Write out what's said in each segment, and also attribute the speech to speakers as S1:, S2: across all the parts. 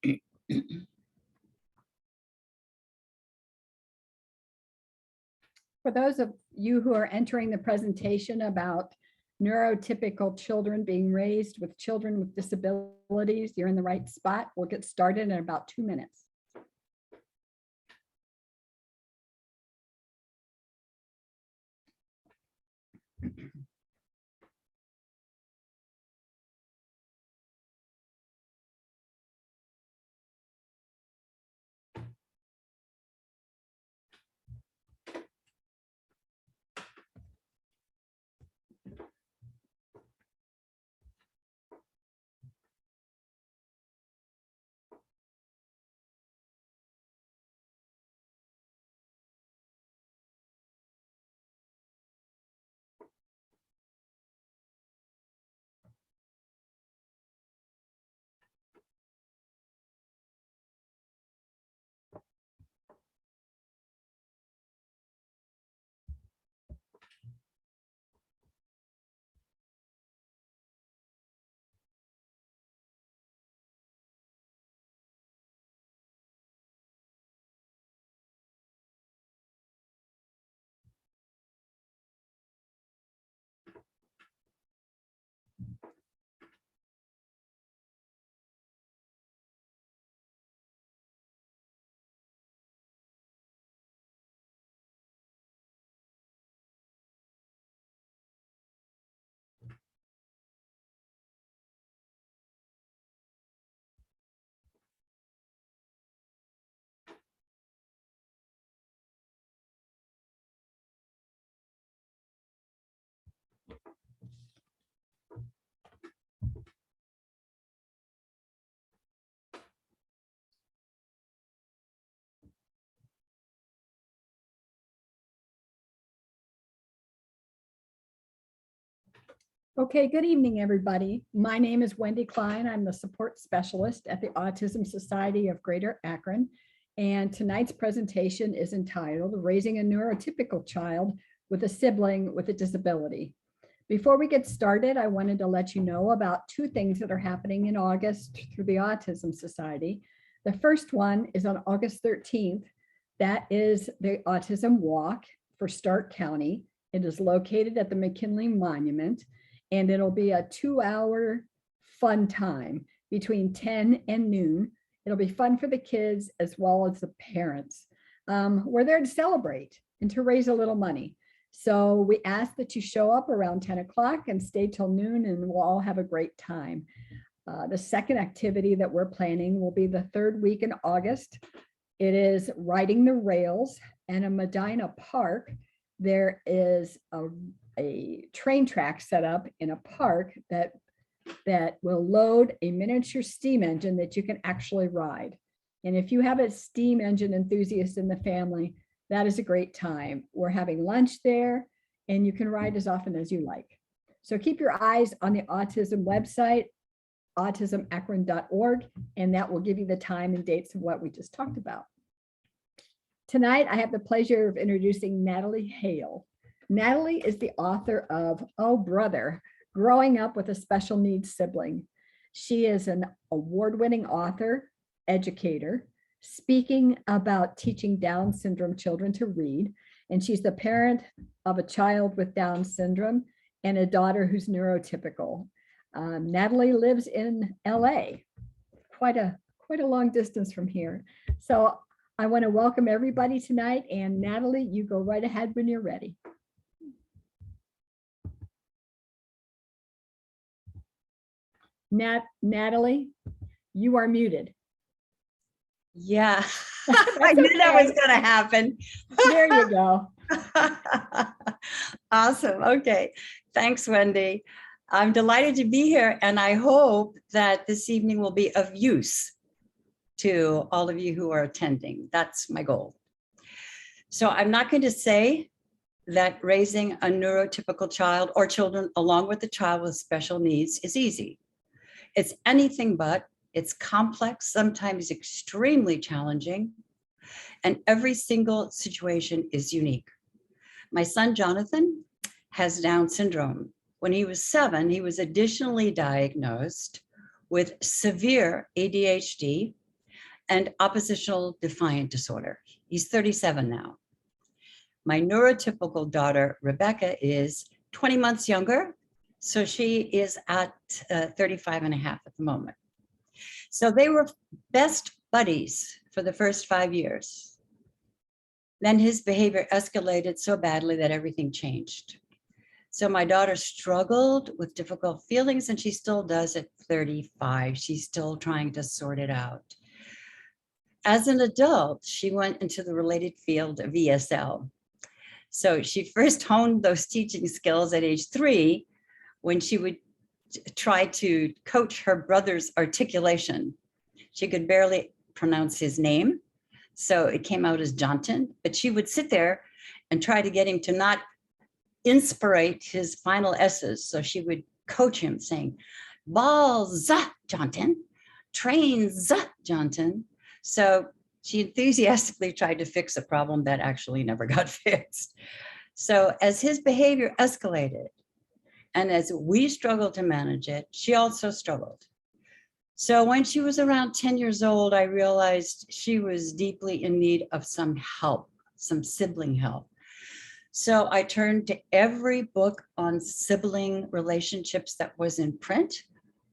S1: For those of you who are entering the presentation about neurotypical children being raised with children with disabilities, you're in the right spot. We'll get started in about 2 minutes. Okay, good evening, everybody. My name is Wendy Klein. I'm the support specialist at the Autism Society of Greater Akron. And tonight's presentation is entitled Raising a Neurotypical Child with a Sibling with a Disability. Before we get started, I wanted to let you know about 2 things that are happening in August through the Autism Society. The first one is on August 13th. That is the Autism Walk for Stark County. It is located at the McKinley Monument. And it'll be a 2-hour fun time between 10 and noon. It'll be fun for the kids as well as the parents. We're there to celebrate and to raise a little money. So we ask that you show up around 10 o'clock and stay till noon, and we'll all have a great time. The second activity that we're planning will be the 3rd week in August. It is riding the rails, and in Medina Park, there is a train track set up in a park that will load a miniature steam engine that you can actually ride. And if you have a steam engine enthusiast in the family, that is a great time. We're having lunch there, and you can ride as often as you like. So keep your eyes on the autism website, autismakron.org, and that will give you the time and dates of what we just talked about. Tonight, I have the pleasure of introducing Natalie Hale. Natalie is the author of Oh Brother, Growing Up with a Special Needs Sibling. She is an award-winning author, educator, speaking about teaching Down syndrome children to read, and she's the parent of a child with Down syndrome and a daughter who's neurotypical. Natalie lives in LA, quite a long distance from here. So I want to welcome everybody tonight, and Natalie, you go right ahead when you're ready. Natalie, you are muted.
S2: Yeah, I knew that was going to happen.
S1: There you go.
S2: Awesome. Okay. Thanks, Wendy. I'm delighted to be here, and I hope that this evening will be of use to all of you who are attending. That's my goal. So I'm not going to say that raising a neurotypical child or children along with a child with special needs is easy. It's anything but. It's complex, sometimes extremely challenging, and every single situation is unique. My son, Jonathan, has Down syndrome. When he was 7, he was additionally diagnosed with severe ADHD and oppositional defiant disorder. He's 37 now. My neurotypical daughter, Rebecca, is 20 months younger. So she is at 35 and a half at the moment. So they were best buddies for the first 5 years. Then his behavior escalated so badly that everything changed. So my daughter struggled with difficult feelings, and she still does at 35. She's still trying to sort it out. As an adult, she went into the related field of ESL. So she first honed those teaching skills at age 3 when she would try to coach her brother's articulation. She could barely pronounce his name, so it came out as Johnson, but she would sit there and try to get him to not inspirate his final S's. So she would coach him saying, balls, Johnson, trains, Johnson. So she enthusiastically tried to fix a problem that actually never got fixed. So as his behavior escalated, and as we struggled to manage it, she also struggled. So when she was around 10 years old, I realized she was deeply in need of some help, some sibling help. So I turned to every book on sibling relationships that was in print.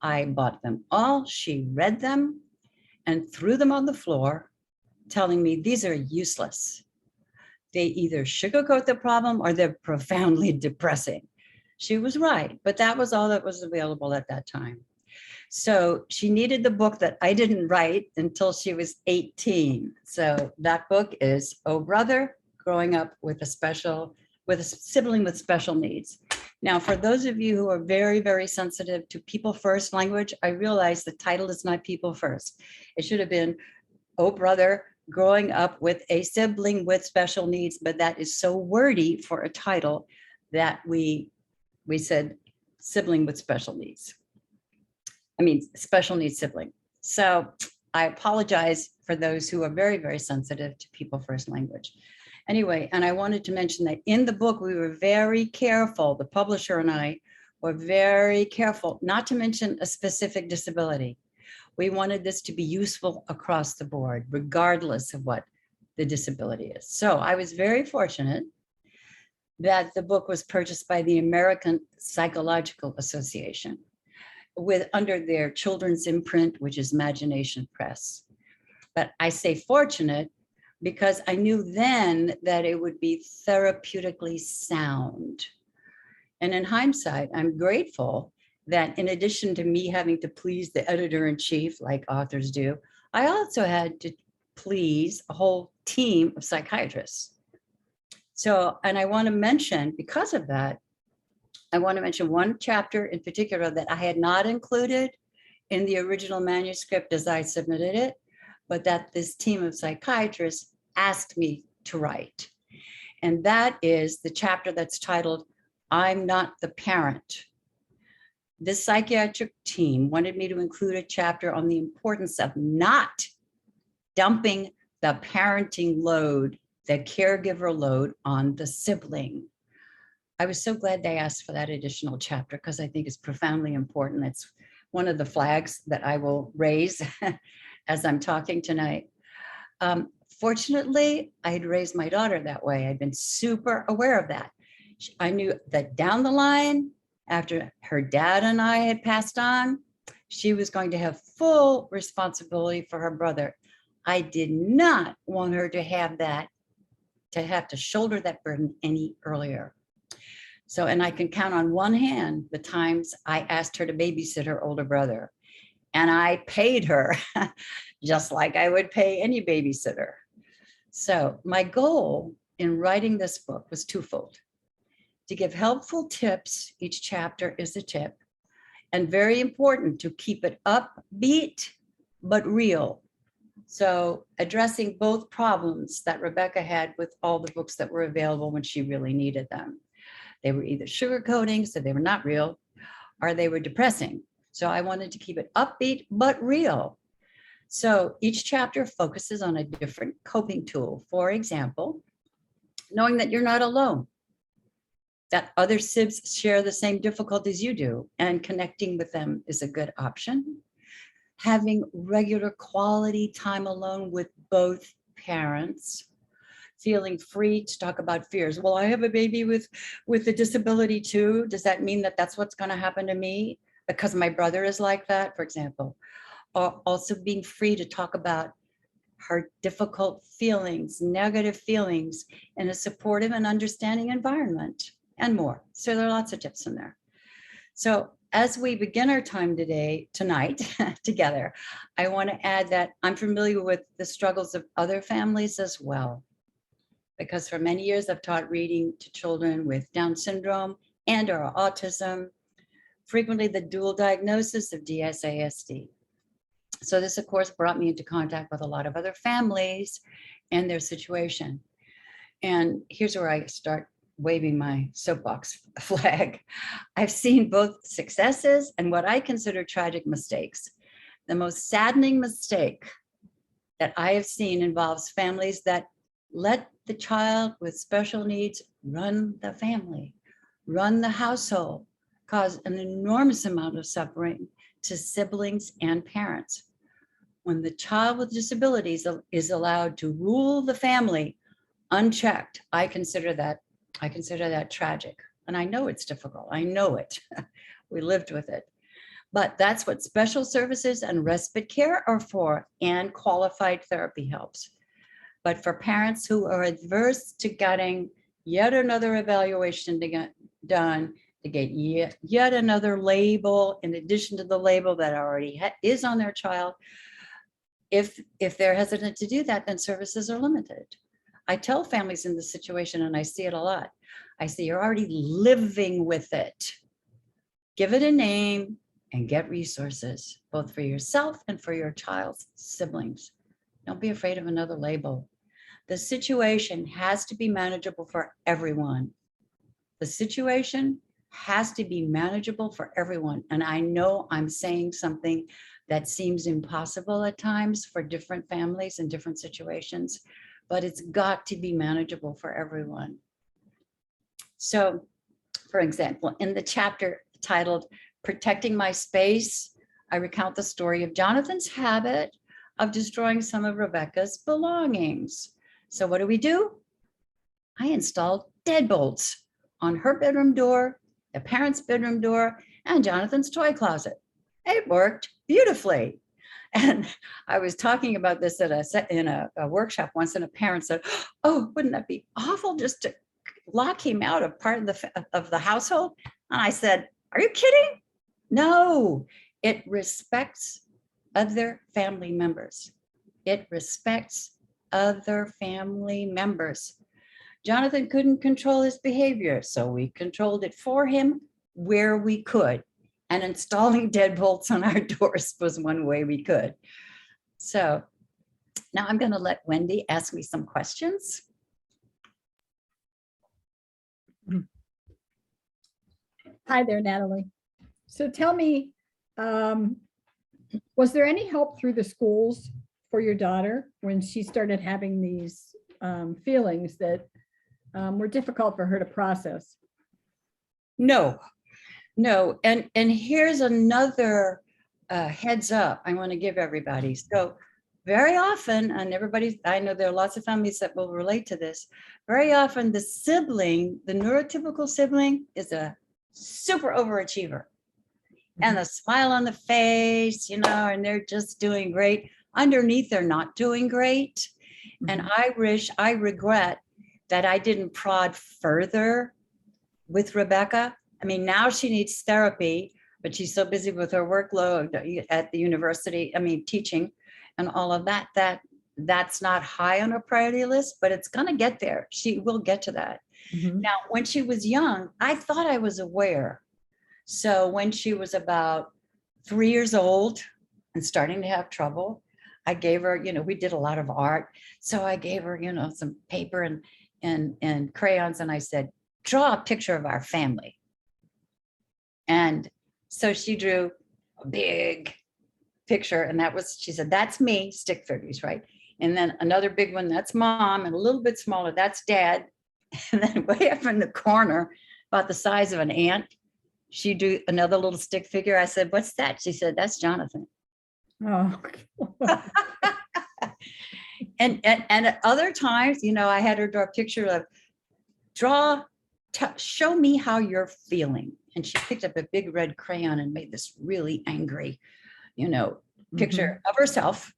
S2: I bought them all. She read them and threw them on the floor, telling me these are useless. They either sugarcoat the problem or they're profoundly depressing. She was right, but that was all that was available at that time. So she needed the book that I didn't write until she was 18. So that book is Oh Brother, Growing Up with a Sibling with Special Needs. Now, for those of you who are very, very sensitive to people first language, I realize the title is not people first. It should have been Oh Brother, Growing Up with a Sibling with Special Needs, but that is so wordy for a title that we said sibling with special needs. Special needs sibling. So I apologize for those who are very, very sensitive to people first language. Anyway, and I wanted to mention that in the book, we were very careful, the publisher and I were very careful not to mention a specific disability. We wanted this to be useful across the board, regardless of what the disability is. So I was very fortunate that the book was purchased by the American Psychological Association under their children's imprint, which is Imagination Press. But I say fortunate because I knew then that it would be therapeutically sound. And in hindsight, I'm grateful that in addition to me having to please the editor-in-chief like authors do, I also had to please a whole team of psychiatrists. So, and I want to mention, because of that, I want to mention one chapter in particular that I had not included in the original manuscript as I submitted it, but that this team of psychiatrists asked me to write. And that is the chapter that's titled, I'm Not the Parent. This psychiatric team wanted me to include a chapter on the importance of not dumping the parenting load, the caregiver load on the sibling. I was so glad they asked for that additional chapter because I think it's profoundly important. It's one of the flags that I will raise as I'm talking tonight. Fortunately, I had raised my daughter that way. I'd been super aware of that. I knew that down the line, after her dad and I had passed on, she was going to have full responsibility for her brother. I did not want her to have to shoulder that burden any earlier. So, and I can count on one hand the times I asked her to babysit her older brother, and I paid her just like I would pay any babysitter. So my goal in writing this book was twofold: to give helpful tips, each chapter is a tip, and very important to keep it upbeat but real. So addressing both problems that Rebecca had with all the books that were available when she really needed them. They were either sugarcoating, so they were not real, or they were depressing. So I wanted to keep it upbeat but real. So each chapter focuses on a different coping tool. For example, knowing that you're not alone, that other sibs share the same difficulties you do, and connecting with them is a good option. having regular quality time alone with both parents, feeling free to talk about fears. Well, I have a baby with a disability too. Does that mean that that's what's going to happen to me because my brother is like that, for example? Or also being free to talk about her difficult feelings, negative feelings in a supportive and understanding environment and more. So there are lots of tips in there. So as we begin our time tonight together, I want to add that I'm familiar with the struggles of other families as well, because for many years I've taught reading to children with Down syndrome and or autism, frequently the dual diagnosis of DSASD. So this, of course, brought me into contact with a lot of other families and their situation. And here's where I start waving my soapbox flag. I've seen both successes and what I consider tragic mistakes. The most saddening mistake that I have seen involves families that let the child with special needs run the family, run the household, cause an enormous amount of suffering to siblings and parents. When the child with disabilities is allowed to rule the family unchecked, I consider that tragic. And I know it's difficult. I know it. We lived with it. But that's what special services and respite care are for, and qualified therapy helps. But for parents who are adverse to getting yet another evaluation to get done, to get yet another label in addition to the label that already is on their child, if they're hesitant to do that, then services are limited. I tell families in this situation, and I see it a lot, I say, you're already living with it. Give it a name and get resources, both for yourself and for your child's siblings. Don't be afraid of another label. The situation has to be manageable for everyone. The situation has to be manageable for everyone. And I know I'm saying something that seems impossible at times for different families and different situations, but it's got to be manageable for everyone. So, for example, in the chapter titled Protecting My Space, I recount the story of Jonathan's habit of destroying some of Rebecca's belongings. So what do? I installed deadbolts on her bedroom door, the parents' bedroom door, and Jonathan's toy closet. It worked beautifully. And I was talking about this in a workshop once, and a parent said, oh, wouldn't that be awful just to lock him out of part of the household? And I said, are you kidding? No, it respects other family members. It respects other family members. Jonathan couldn't control his behavior, so we controlled it for him where we could. And installing deadbolts on our doors was one way we could. So now I'm going to let Wendy ask me some questions.
S1: Hi there, Natalie. So tell me, was there any help through the schools for your daughter when she started having these feelings that were difficult for her to process?
S2: No. And here's another heads up I want to give everybody. So very often, and everybody, I know there are lots of families that will relate to this. Very often the sibling, the neurotypical sibling, is a super overachiever. And a smile on the face, and they're just doing great. Underneath, they're not doing great. And I regret that I didn't prod further with Rebecca. I mean, now she needs therapy, but she's so busy with her workload at the university, teaching and all of that, that's not high on her priority list, but it's going to get there. She will get to that. Now, when she was young, I thought I was aware. So when she was about 3 years old and starting to have trouble, I gave her, we did a lot of art. So I gave her, some paper and crayons, and I said, draw a picture of our family. And so she drew a big picture, and she said, that's me, stick figures, right? And then another big one, that's mom, and a little bit smaller, that's dad. And then way up in the corner, about the size of an ant, she drew another little stick figure. I said, what's that? She said, that's Jonathan.
S1: Oh,
S2: And at other times, I had her draw a picture of show me how you're feeling. And she picked up a big red crayon and made this really angry, picture of herself.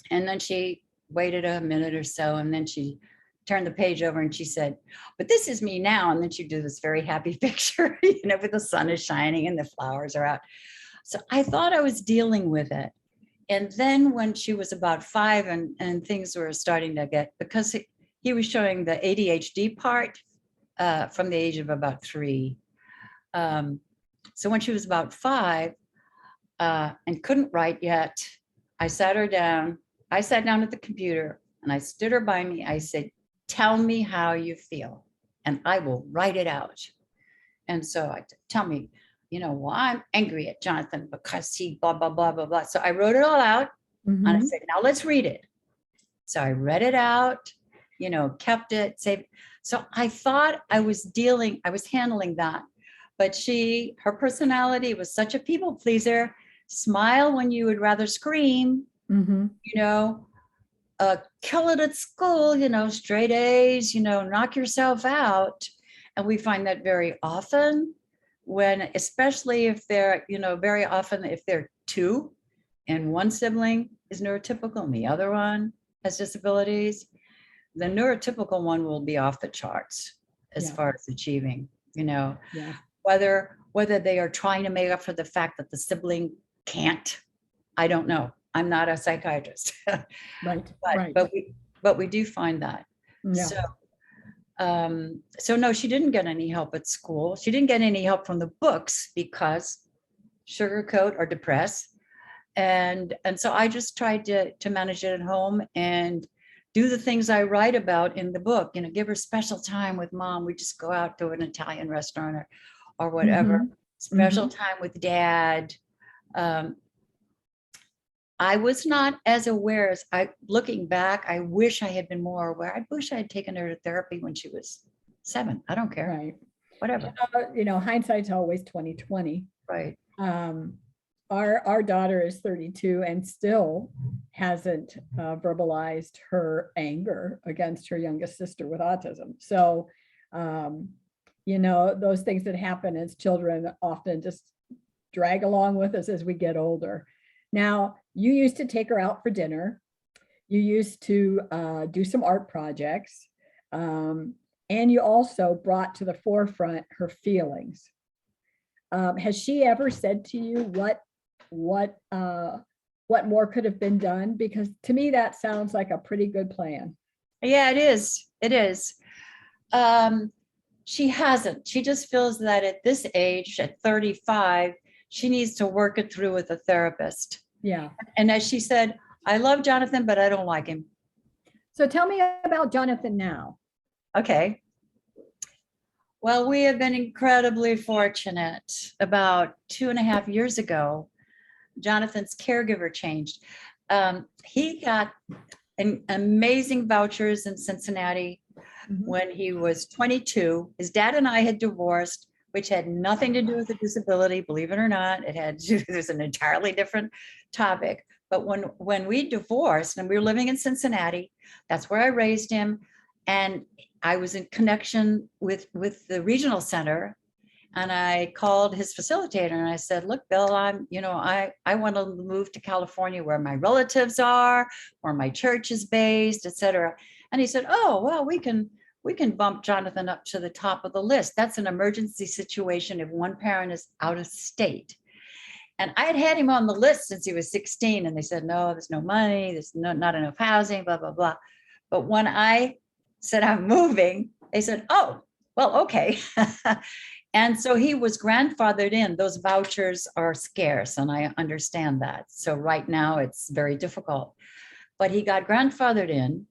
S2: And then she waited a minute or so, and then she turned the page over and she said, but this is me now. And then she'd do this very happy picture, with the sun is shining and the flowers are out. So I thought I was dealing with it. And then when she was about 5 and things were starting to get, because he was showing the ADHD part from the age of about 3. So when she was about 5 and couldn't write yet, I sat down at the computer and I stood her by me. I said, tell me how you feel and I will write it out. And so tell me, well, I'm angry at Jonathan because he blah, blah, blah, blah, blah. So I wrote it all out and I said, now let's read it. So I read it out, kept it, saved. So I thought I was handling that. But her personality was such a people pleaser, smile when you would rather scream, kill it at school, straight A's, knock yourself out. And we find that very often especially if they're, very often if they're 2 and one sibling is neurotypical and the other one has disabilities, the neurotypical one will be off the charts as far as achieving, whether they are trying to make up for the fact that the sibling can't, I don't know. I'm not a psychiatrist.
S1: Right.
S2: But we do find that.
S1: Yeah.
S2: So no, she didn't get any help at school. She didn't get any help from the books because sugarcoat or depress. And so I just tried to manage it at home and do the things I write about in the book, give her special time with mom. We just go out to an Italian restaurant or whatever, special time with dad. I was not as aware as looking back, I wish I had been more aware. I wish I had taken her to therapy when she was 7. I don't care.
S1: Right.
S2: Whatever.
S1: Hindsight's always 20/20.
S2: Right.
S1: Our daughter is 32 and still hasn't verbalized her anger against her youngest sister with autism. So, those things that happen as children often just drag along with us as we get older. Now, you used to take her out for dinner. You used to do some art projects. And you also brought to the forefront her feelings. Has she ever said to you what more could have been done? Because to me, that sounds like a pretty good plan.
S2: Yeah, it is. It is. She hasn't. She just feels that at this age, at 35, she needs to work it through with a therapist.
S1: Yeah.
S2: And as she said, I love Jonathan, but I don't like him.
S1: So tell me about Jonathan now.
S2: Okay. Well, we have been incredibly fortunate. About 2.5 years ago, Jonathan's caregiver changed. He got an amazing vouchers in Cincinnati when he was 22. His dad and I had divorced, which had nothing to do with the disability, believe it or not. There's an entirely different topic. But when we divorced and we were living in Cincinnati, that's where I raised him. And I was in connection with the regional center. And I called his facilitator and I said, look, Bill, I want to move to California where my relatives are, where my church is based, et cetera. And he said, oh, well, we can bump Jonathan up to the top of the list. That's an emergency situation if one parent is out of state. And I had him on the list since he was 16. And they said, no, there's no money. There's not enough housing, blah, blah, blah. But when I said I'm moving, they said, oh, well, okay. And so he was grandfathered in. Those vouchers are scarce, and I understand that. So right now it's very difficult. But he got grandfathered in,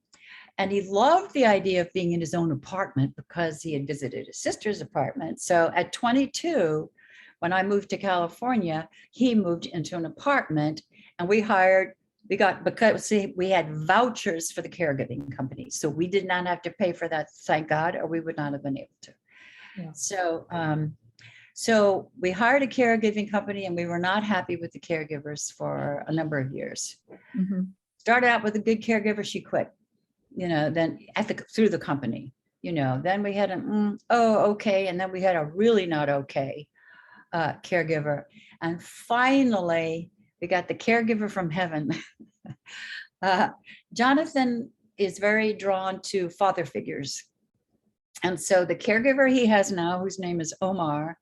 S2: and he loved the idea of being in his own apartment because he had visited his sister's apartment. So at 22, when I moved to California, he moved into an apartment, and because we had vouchers for the caregiving company. So we did not have to pay for that, thank God, or we would not have been able to. Yeah. So So we hired a caregiving company and we were not happy with the caregivers for a number of years.
S1: Mhm.
S2: Started out with a good caregiver, she quit, then through the company, then we had okay. And then we had a really not okay caregiver. And finally, we got the caregiver from heaven. Jonathan is very drawn to father figures. And so the caregiver he has now, whose name is Omar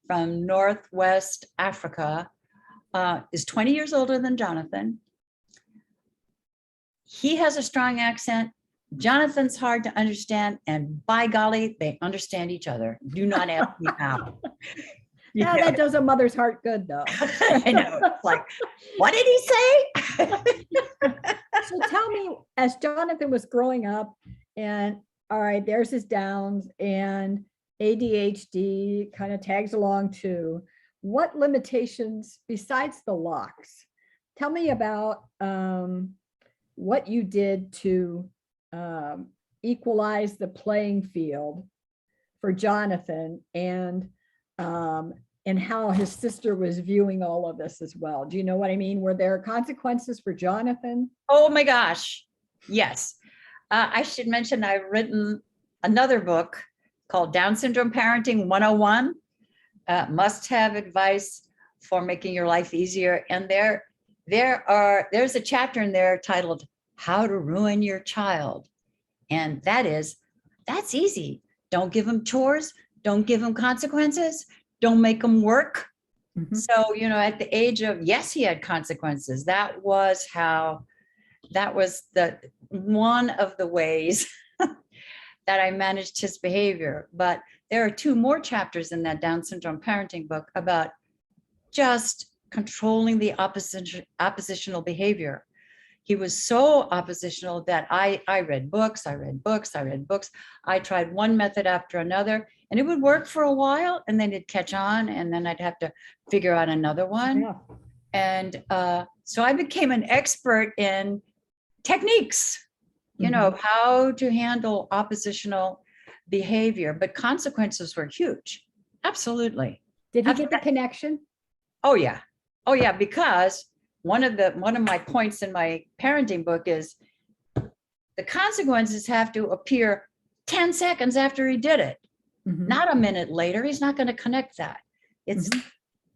S2: from Northwest Africa, is 20 years older than Jonathan. He has a strong accent. Jonathan's hard to understand. And by golly, they understand each other. Do not ask me how.
S1: Yeah, that does a mother's heart good, though.
S2: I know. It's like, what did he say?
S1: So tell me, as Jonathan was growing up, and all right, there's his Downs and ADHD kind of tags along too. What limitations besides the locks? Tell me about what you did to equalize the playing field for Jonathan, and how his sister was viewing all of this as well. Do you know what I mean? Were there consequences for Jonathan?
S2: Oh my gosh. Yes. I should mention I've written another book called Down Syndrome Parenting 101, must-have advice for making your life easier. And there's a chapter in there titled How to Ruin Your Child. And that's easy. Don't give them chores. Don't give them consequences. Don't make them work.
S1: Mhm.
S2: So, at the age of, yes, he had consequences. That was the one of the ways that I managed his behavior. But there are 2 more chapters in that Down syndrome parenting book about just controlling the oppositional behavior. He was so oppositional that I read books. I tried one method after another, and it would work for a while, and then it'd catch on, and then I'd have to figure out another one.
S1: Yeah.
S2: And so I became an expert in techniques, how to handle oppositional behavior, but consequences were huge. Absolutely.
S1: Did he get the connection?
S2: Oh yeah, because one of my points in my parenting book is the consequences have to appear 10 seconds after he did it,
S1: Mhm.
S2: not a minute later. He's not going to connect that. It's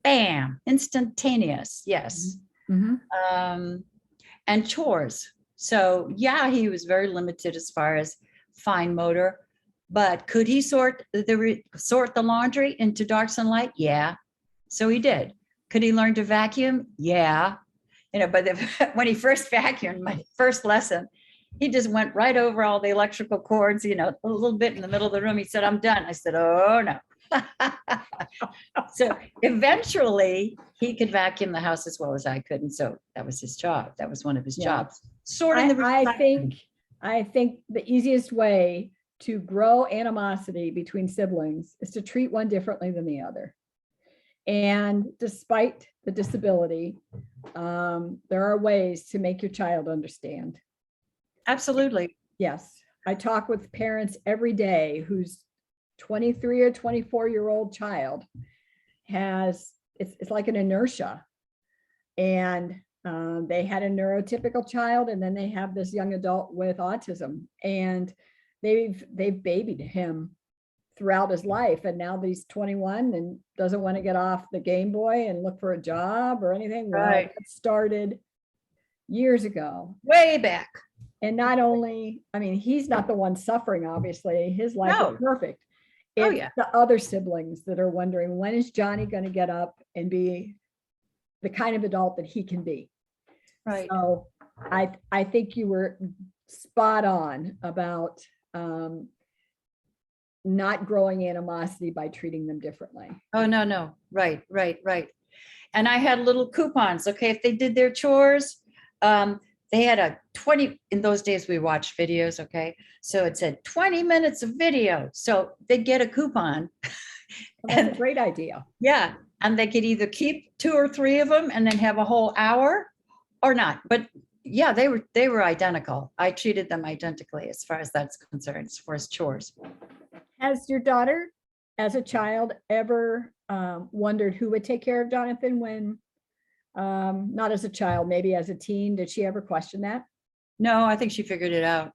S2: bam, instantaneous. Yes.
S1: Mhm.
S2: And chores. So yeah, he was very limited as far as fine motor, but could he sort the laundry into dark sunlight? Yeah. So he did. Could he learn to vacuum? Yeah. But when he first vacuumed, my first lesson, he just went right over all the electrical cords, a little bit in the middle of the room. He said, I'm done. I said, oh no. So eventually he could vacuum the house as well as I could. And so that was his job. That was one of his jobs. Sorting
S1: I think the easiest way to grow animosity between siblings is to treat one differently than the other. And despite the disability, there are ways to make your child understand.
S2: Absolutely.
S1: Yes. I talk with parents every day whose 23 or 24-year-old child it's like an inertia. And they had a neurotypical child, and then they have this young adult with autism, and they've babied him throughout his life. And now he's 21 and doesn't want to get off the Game Boy and look for a job or anything. Well,
S2: Right.
S1: it started years ago.
S2: Way back.
S1: And not only, he's not the one suffering, obviously. His life
S2: No.
S1: is perfect.
S2: Oh,
S1: It's
S2: yeah.
S1: the other siblings that are wondering, when is Johnny going to get up and be the kind of adult that he can be?
S2: Right.
S1: So I think you were spot on about not growing animosity by treating them differently.
S2: Oh, no. Right. And I had little coupons. Okay. If they did their chores, they had a 20, in those days we watched videos. Okay. So it said 20 minutes of video. So they'd get a coupon.
S1: Well, that's a great idea.
S2: Yeah. And they could either keep 2 or 3 of them and then have a whole hour or not. But yeah, they were identical. I treated them identically as far as that's concerned, as far as chores.
S1: Has your daughter as a child, ever wondered who would take care of Jonathan when, not as a child, maybe as a teen? Did she ever question that?
S2: No, I think she figured it out.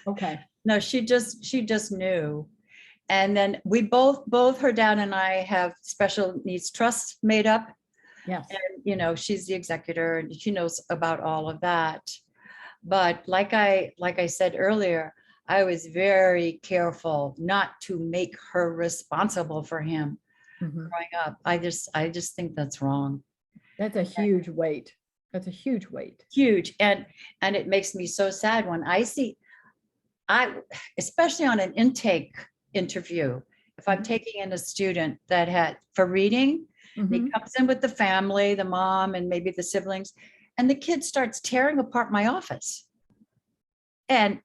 S1: Okay.
S2: No, she just knew. And then we both her dad and I have special needs trusts made up.
S1: Yes.
S2: And, she's the executor and she knows about all of that. But like I said earlier, I was very careful not to make her responsible for him
S1: Mhm.
S2: growing up. I just think that's wrong.
S1: That's a huge weight. That's a huge weight.
S2: Huge. And it makes me so sad when I see, especially on an intake interview, if I'm taking in a student that had for reading, and he
S1: Mhm.
S2: comes in with the family, the mom and maybe the siblings, and the kid starts tearing apart my office. And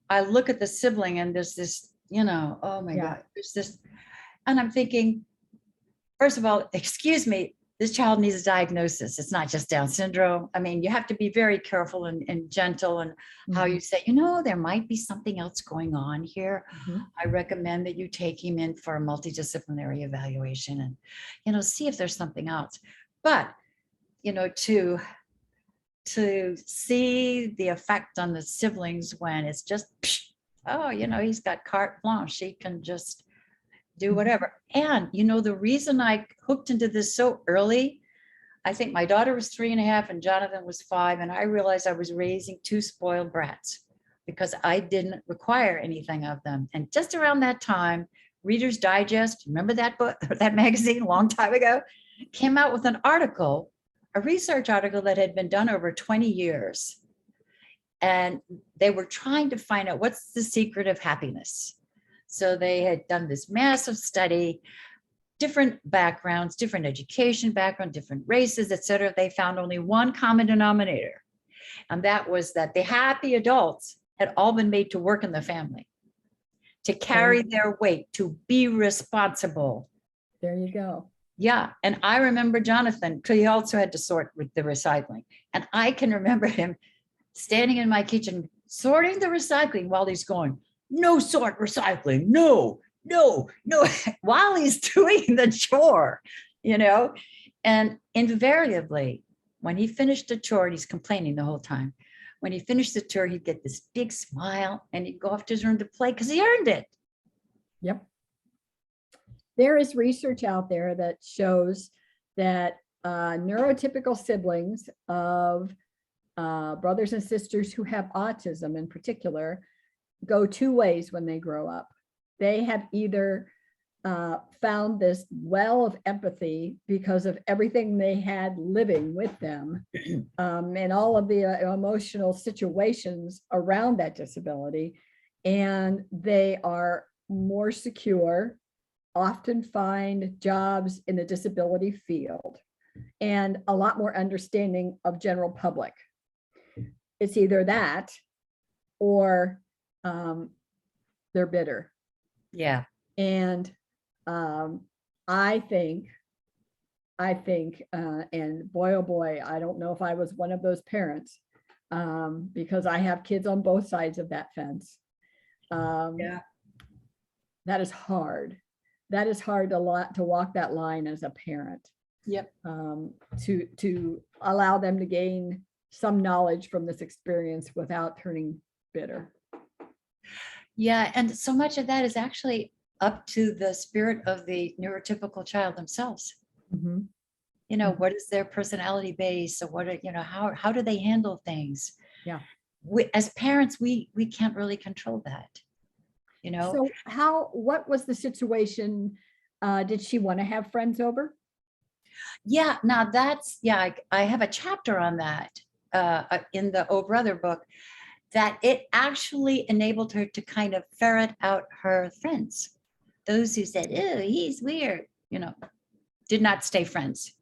S2: I look at the sibling and there's this, oh my
S1: Yeah.
S2: God, there's this, and I'm thinking, first of all, excuse me, this child needs a diagnosis. It's not just Down syndrome. I mean, you have to be very careful and gentle and how you say, there might be something else going on here.
S1: Mhm.
S2: I recommend that you take him in for a multidisciplinary evaluation and, see if there's something else. But, to see the effect on the siblings when it's just, oh, he's got carte blanche. He can just do whatever. And, the reason I hooked into this so early, I think my daughter was 3.5 and Jonathan was 5. And I realized I was raising 2 spoiled brats because I didn't require anything of them. And just around that time, Reader's Digest, remember that book, that magazine a long time ago, came out with an article, a research article that had been done over 20 years. And they were trying to find out what's the secret of happiness. So they had done this massive study, different backgrounds, different education background, different races, et cetera. They found only one common denominator. And that was that the happy adults had all been made to work in the family, to carry their weight, to be responsible.
S1: There you go.
S2: Yeah. And I remember Jonathan, because he also had to sort with the recycling. And I can remember him standing in my kitchen, sorting the recycling while he's going, no sort recycling, no, while he's doing the chore, and invariably when he finished the chore, and he's complaining the whole time, when he finished the chore, he'd get this big smile and he'd go off to his room to play because he earned it.
S1: Yep. There is research out there that shows that neurotypical siblings of brothers and sisters who have autism in particular go 2 ways when they grow up. They have either found this well of empathy because of everything they had living with them and all of the emotional situations around that disability, and they are more secure, often find jobs in the disability field, and a lot more understanding of general public. It's either that or they're bitter.
S2: Yeah.
S1: And I think, and boy, oh boy, I don't know if I was one of those parents because I have kids on both sides of that fence.
S2: Yeah.
S1: That is hard. That is hard to walk that line as a parent.
S2: Yep.
S1: To allow them to gain some knowledge from this experience without turning bitter.
S2: Yeah. And so much of that is actually up to the spirit of the neurotypical child themselves.
S1: Mm-hmm.
S2: What is their personality base? So what, how do they handle things?
S1: Yeah.
S2: As parents, we can't really control that,
S1: So what was the situation? Did she want to have friends over?
S2: Yeah. Now I have a chapter on that in the Oh Brother book, that it actually enabled her to kind of ferret out her friends. Those who said, oh, he's weird, did not stay friends.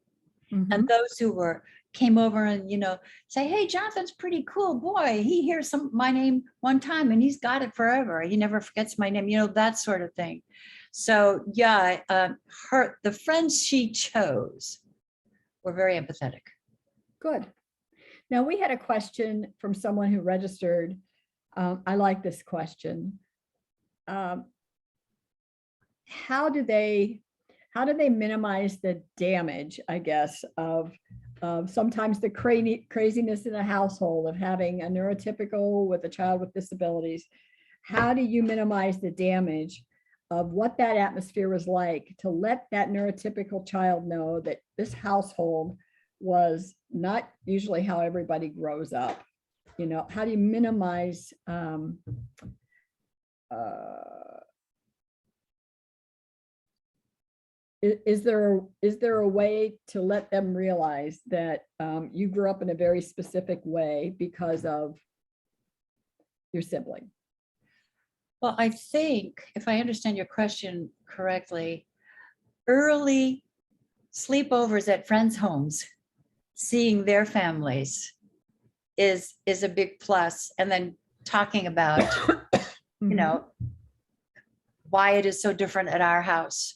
S2: Mm-hmm. And those who came over and, say, hey, Jonathan's pretty cool. Boy, he hears my name one time and he's got it forever. He never forgets my name, that sort of thing. So yeah, the friends she chose were very empathetic.
S1: Good. Now we had a question from someone who registered. I like this question. how do they minimize the damage, I guess, of sometimes the craziness in a household of having a neurotypical with a child with disabilities? How do you minimize the damage of what that atmosphere was like, to let that neurotypical child know that this household was not usually how everybody grows up? You know, how do you minimize is there a way to let them realize that you grew up in a very specific way because of your sibling?
S2: Well, I think if I understand your question correctly, early sleepovers at friends' homes, seeing their families is a big plus. And then talking about, you know, why it is so different at our house.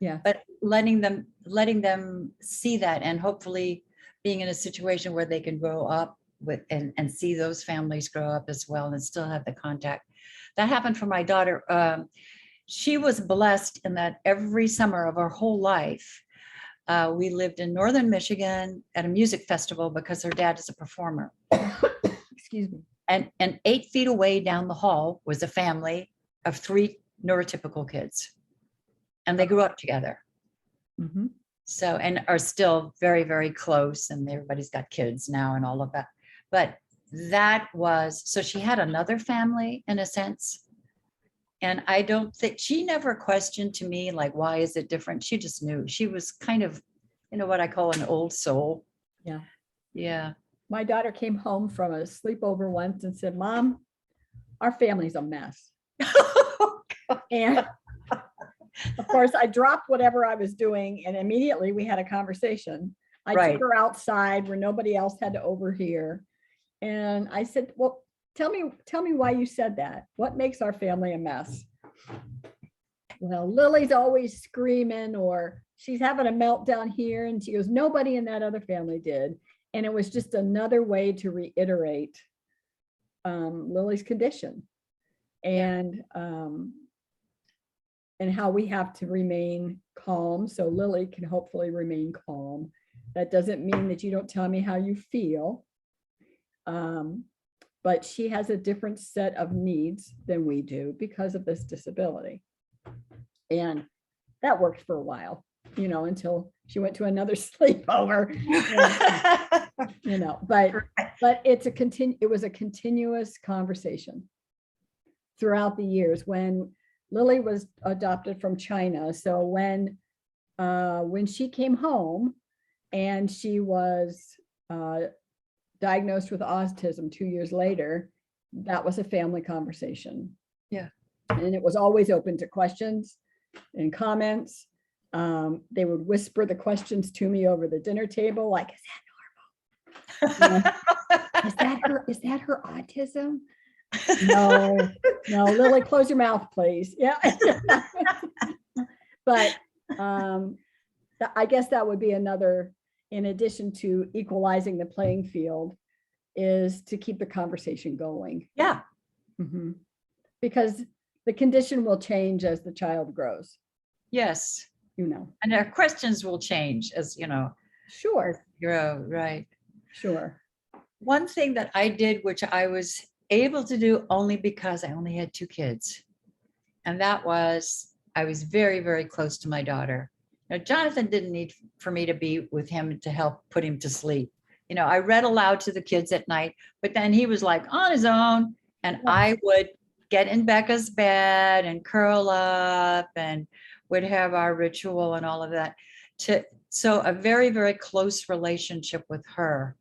S1: Yeah.
S2: But letting them see that, and hopefully being in a situation where they can grow up with and see those families grow up as well and still have the contact. That happened for my daughter. She was blessed in that every summer of her whole life, we lived in northern Michigan at a music festival because her dad is a performer.
S1: Excuse me.
S2: And 8 feet away down the hall was a family of 3 neurotypical kids. And they grew up together.
S1: Mm-hmm.
S2: So, and are still very, very close, and everybody's got kids now and all of that. But that was, so she had another family in a sense. And I don't think, she never questioned to me, like, why is it different? She just knew. She was kind of, you know, what I call an old soul.
S1: Yeah.
S2: Yeah.
S1: My daughter came home from a sleepover once and said, "Mom, our family's a mess." And of course, I dropped whatever I was doing, and immediately we had a conversation. I took her outside where nobody else had to overhear. And I said, "Well, tell me why you said that. What makes our family a mess?" "Well, Lily's always screaming, or she's having a meltdown here." And she goes, "Nobody in that other family did." And it was just another way to reiterate Lily's condition and how we have to remain calm so Lily can hopefully remain calm. That doesn't mean that you don't tell me how you feel. But she has a different set of needs than we do because of this disability. And that worked for a while, you know, until she went to another sleepover. And, you know, but it was a continuous conversation throughout the years. When Lily was adopted from China, so when she came home and she was diagnosed with autism 2 years later, that was a family conversation.
S2: Yeah.
S1: And it was always open to questions and comments. They would whisper the questions to me over the dinner table, like, "Is that normal? Is that her autism?" No, Lily, close your mouth, please. Yeah. But I guess that would be another, in addition to equalizing the playing field, is to keep the conversation going.
S2: Yeah.
S1: Mm-hmm. Because the condition will change as the child grows.
S2: Yes.
S1: You know.
S2: And our questions will change as, you know.
S1: Sure.
S2: Grow, right.
S1: Sure.
S2: One thing that I did, which I was able to do only because I only had 2 kids, and that was, I was very, very close to my daughter. Now, Jonathan didn't need for me to be with him to help put him to sleep. You know, I read aloud to the kids at night, but then he was like on his own, and I would get in Becca's bed and curl up and would have our ritual and all of that. So a very, very close relationship with her,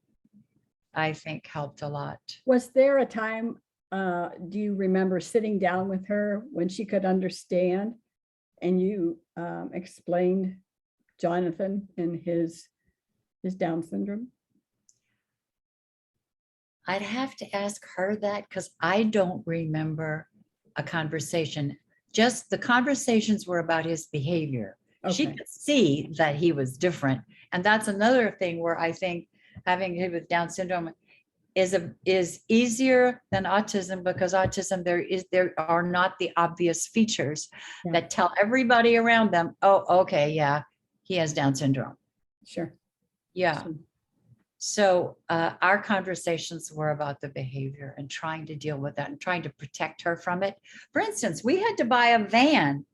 S2: I think, helped a lot.
S1: Was there a time, do you remember sitting down with her when she could understand and you explained Jonathan and his Down syndrome?
S2: I'd have to ask her that because I don't remember a conversation. Just the conversations were about his behavior. Okay. She could see that he was different. And that's another thing where I think having him with Down syndrome, is easier than autism, because autism, there are not the obvious features
S1: Yeah.
S2: that tell everybody around them, oh, okay, yeah, he has Down syndrome.
S1: Sure.
S2: Yeah.
S1: Sure.
S2: So our conversations were about the behavior and trying to deal with that and trying to protect her from it. For instance, we had to buy a van.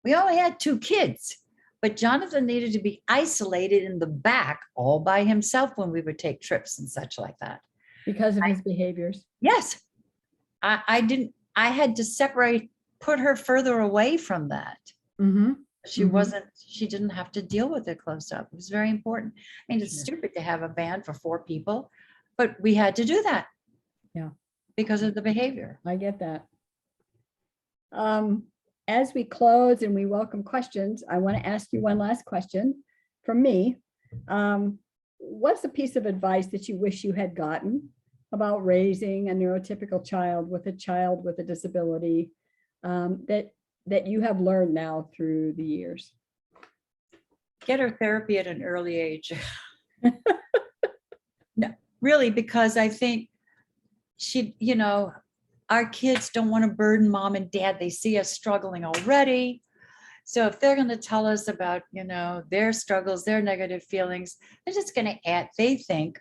S2: We only had 2 kids, but Jonathan needed to be isolated in the back all by himself when we would take trips and such like that.
S1: Because of his behaviors.
S2: Yes. I had to put her further away from that.
S1: Mm-hmm.
S2: She didn't have to deal with it close up. It was very important. I mean, it's
S1: Sure.
S2: stupid to have a van for 4 people, but we had to do that.
S1: Yeah.
S2: Because of the behavior.
S1: I get that. As we close and we welcome questions, I want to ask you one last question from me. What's a piece of advice that you wish you had gotten about raising a neurotypical child with a disability, that you have learned now through the years?
S2: Get her therapy at an early age. No, really, because I think our kids don't want to burden mom and dad. They see us struggling already. So if they're going to tell us about, their struggles, their negative feelings, they're just going to add, they think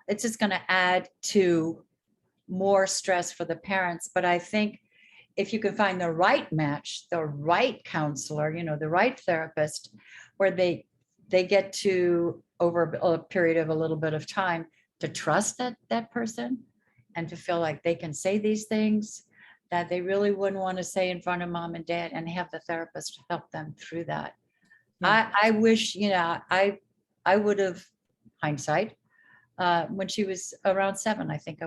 S2: it's just going to add to more stress for the parents. But I think if you can find the right match, the right counselor, the right therapist, where they get to, over a period of a little bit of time, to trust that person and to feel like they can say these things that they really wouldn't want to say in front of mom and dad, and have the therapist help them through that.
S1: Yeah.
S2: I wish, I would have, hindsight, when she was around 7, I think I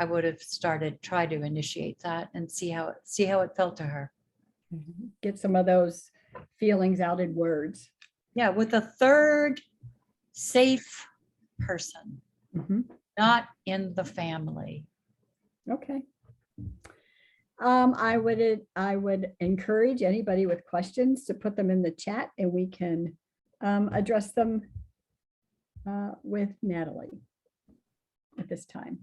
S2: would have tried to initiate that and see how it felt to her.
S1: Get some of those feelings out in words.
S2: Yeah, with a third safe person, not in the family.
S1: Okay. I would encourage anybody with questions to put them in the chat, and we can address them with Natalie at this time.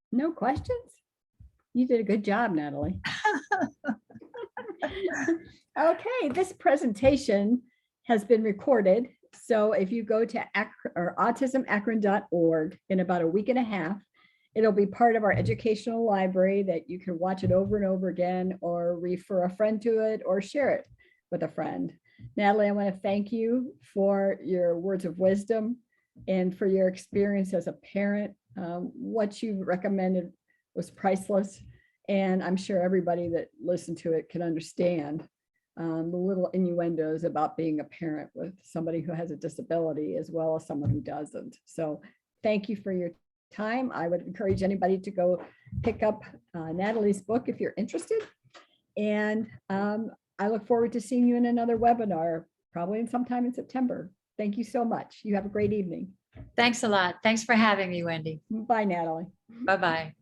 S1: No questions? You did a good job, Natalie. Okay, this presentation has been recorded. So if you go to autismakron.org in about a week and a half, it'll be part of our educational library that you can watch it over and over again, or refer a friend to it, or share it with a friend. Natalie, I want to thank you for your words of wisdom and for your experience as a parent. What you recommended was priceless. And I'm sure everybody that listened to it can understand the little innuendos about being a parent with somebody who has a disability, as well as someone who doesn't. So thank you for your time. I would encourage anybody to go pick up Natalie's book if you're interested. And I look forward to seeing you in another webinar, probably sometime in September. Thank you so much. You have a great evening.
S2: Thanks a lot. Thanks for having me, Wendy.
S1: Bye, Natalie.
S2: Bye-bye.